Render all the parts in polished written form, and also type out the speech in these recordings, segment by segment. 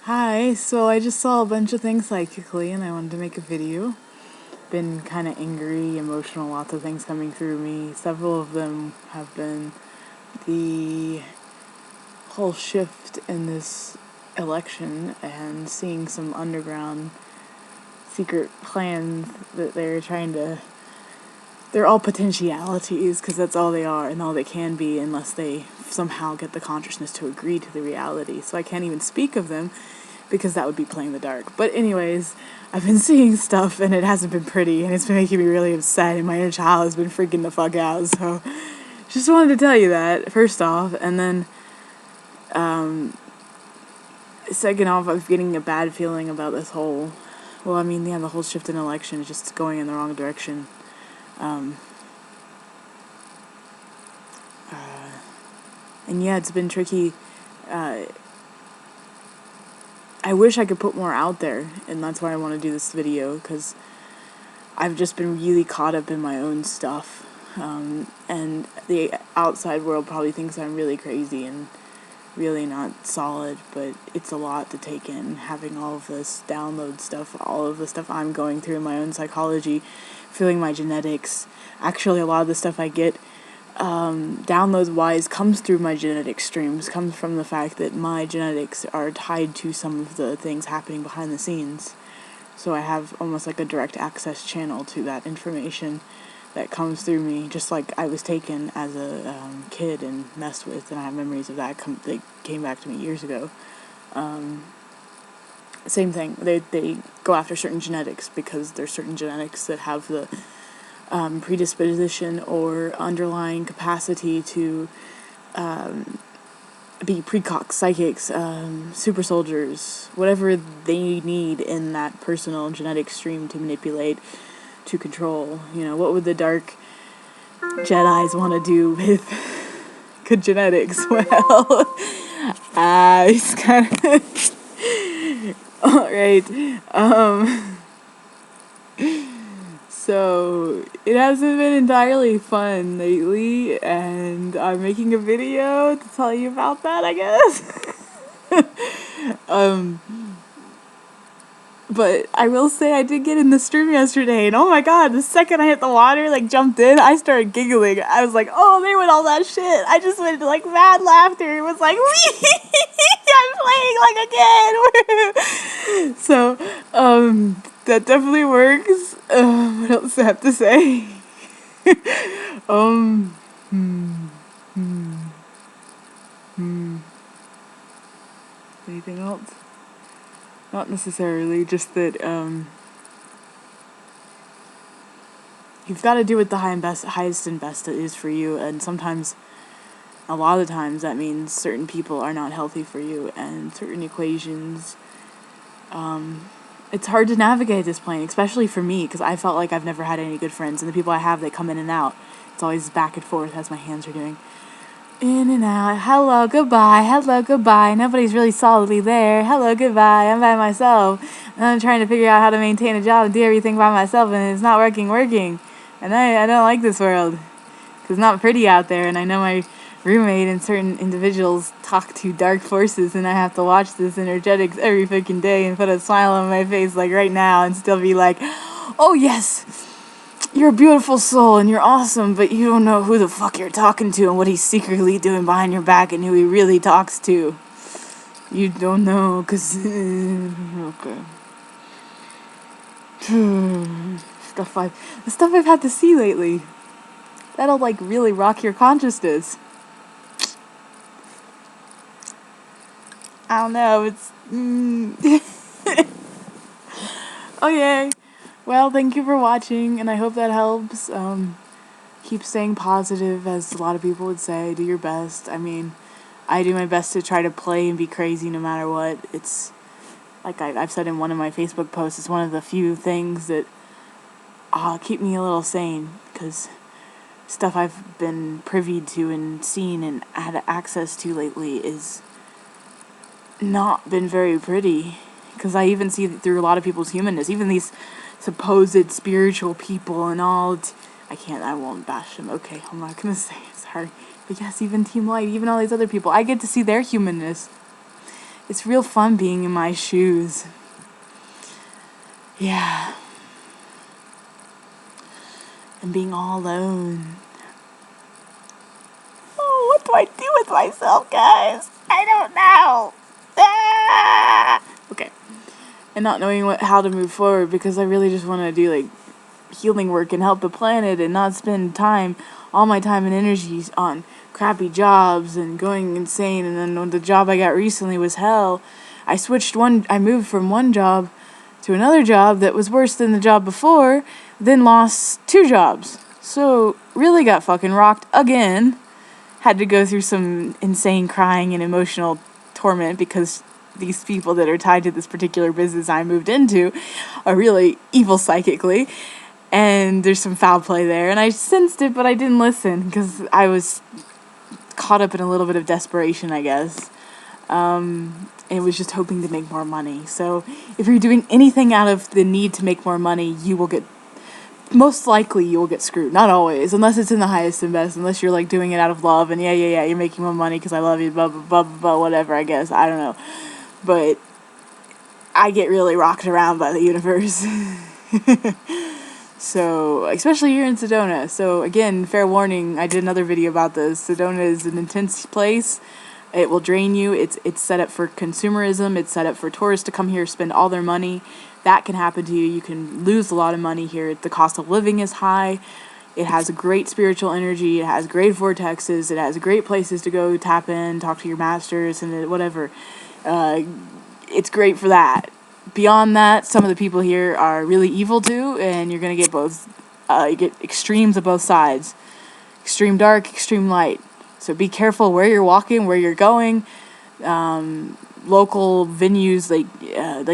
Hi, so I just saw a bunch of things psychically and I wanted to make a video. Been kind of angry, emotional, lots of things coming through me. Several of them have been the whole shift in this election and seeing some underground secret plans that they're all potentialities because that's all they are and all they can be unless they somehow get the consciousness to agree to the reality. So I can't even speak of them because that would be playing the dark. But anyways, I've been seeing stuff and it hasn't been pretty and it's been making me really upset and my inner child has been freaking the fuck out. So just wanted to tell you that first off, and then second off, I'm getting a bad feeling about this whole, the whole shift in election is just going in the wrong direction. And yeah, it's been tricky. I wish I could put more out there, and that's why I want to do this video, because I've just been really caught up in my own stuff. And the outside world probably thinks I'm really crazy and really not solid, but it's a lot to take in, having all of this download stuff, all of the stuff I'm going through in my own psychology, feeling my genetics. Actually, a lot of the stuff I get downloads wise comes through my genetic streams, comes from the fact that my genetics are tied to some of the things happening behind the scenes. So I have almost like a direct access channel to that information that comes through me, just like I was taken as a kid and messed with, and I have memories of that they came back to me years ago. Same thing, they go after certain genetics because there's certain genetics that have the predisposition or underlying capacity to be precox, psychics, super soldiers, whatever they need in that personal genetic stream to manipulate, to control. You know, what would the dark Jedis want to do with good genetics? Well, it's kind of alright. So it hasn't been entirely fun lately, and I'm making a video to tell you about that, I guess. But I will say I did get in the stream yesterday, and oh my god, the second I hit the water, jumped in, I started giggling. I was like, oh, there went all that shit. I just went into mad laughter. It was like, I'm playing like a kid. So, that definitely works. What else do I have to say? um, Anything else? Not necessarily, just that, you've got to do what the highest and best is for you, and sometimes, a lot of times, that means certain people are not healthy for you, and certain equations. It's hard to navigate this plane, especially for me, because I felt like I've never had any good friends, and the people I have, they come in and out. It's always back and forth, as my hands are doing. In and out. Hello, goodbye. Hello, goodbye. Nobody's really solidly there. Hello, goodbye. I'm by myself. And I'm trying to figure out how to maintain a job and do everything by myself, and it's not working. And I don't like this world, because it's not pretty out there, and I know my roommate and certain individuals talk to dark forces, and I have to watch this energetics every fucking day and put a smile on my face right now and still be like, oh yes, you're a beautiful soul and you're awesome, but you don't know who the fuck you're talking to and what he's secretly doing behind your back and who he really talks to. You don't know, because okay. The stuff I've had to see lately, that'll really rock your consciousness. I don't know, it's okay. Well, thank you for watching, and I hope that helps. Keep staying positive, as a lot of people would say. Do your best. I mean, I do my best to try to play and be crazy no matter what. It's like I've said in one of my Facebook posts, it's one of the few things that keep me a little sane, because stuff I've been privy to and seen and had access to lately is not been very pretty, because I even see through a lot of people's humanness, even these supposed spiritual people and all. I won't bash them, okay, I'm not gonna say it, sorry. But yes, even Team Light, even all these other people, I get to see their humanness. It's real fun being in my shoes. Yeah. And being all alone. Oh, what do I do with myself, guys? I don't know. Ah! Okay. And not knowing how to move forward, because I really just want to do like healing work and help the planet and not spend all my time and energies on crappy jobs and going insane. And then when the job I got recently was hell, I moved from one job to another job that was worse than the job before, then lost 2 jobs. So really got fucking rocked again. Had to go through some insane crying and emotional torment because these people that are tied to this particular business I moved into are really evil psychically. And there's some foul play there. And I sensed it, but I didn't listen because I was caught up in a little bit of desperation, I guess. And was just hoping to make more money. So if you're doing anything out of the need to make more money, most likely you will get screwed. Not always, unless it's in the highest and best, unless you're like doing it out of love and yeah, you're making more money because I love you, blah, blah, blah, blah, blah, whatever, I guess. I don't know. But I get really rocked around by the universe. So, especially here in Sedona. So, again, fair warning, I did another video about this. Sedona is an intense place. It will drain you. It's set up for consumerism. It's set up for tourists to come here, spend all their money. That can happen to you. You can lose a lot of money here. The cost of living is high. It has a great spiritual energy. It has great vortexes. It has great places to go tap in, talk to your masters, and whatever. It's great for that. Beyond that, some of the people here are really evil too, and you're gonna get both. You get extremes of both sides. Extreme dark, extreme light. So be careful where you're walking, where you're going. Local venues, like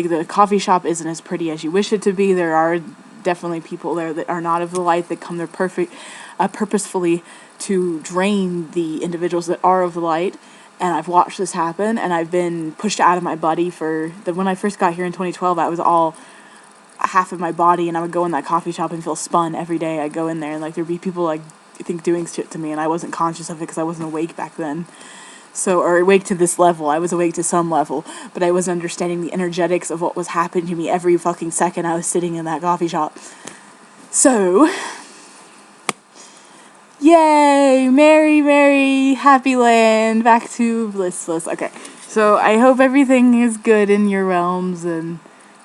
the coffee shop isn't as pretty as you wish it to be. There are definitely people there that are not of the light, that come there purposefully to drain the individuals that are of the light. And I've watched this happen, and I've been pushed out of my body when I first got here in 2012, I was all half of my body, and I would go in that coffee shop and feel spun every day. I'd go in there, and like there'd be people like I think doing shit to me, and I wasn't conscious of it because I wasn't awake back then. So, or awake to this level. I was awake to some level, but I wasn't understanding the energetics of what was happening to me every fucking second I was sitting in that coffee shop. So, yay! Merry, merry, happy land, back to blissless. Okay, so I hope everything is good in your realms and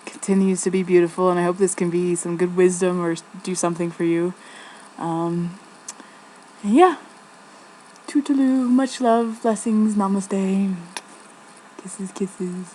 continues to be beautiful, and I hope this can be some good wisdom or do something for you. Yeah. Toodaloo, much love, blessings, namaste. Kisses, kisses.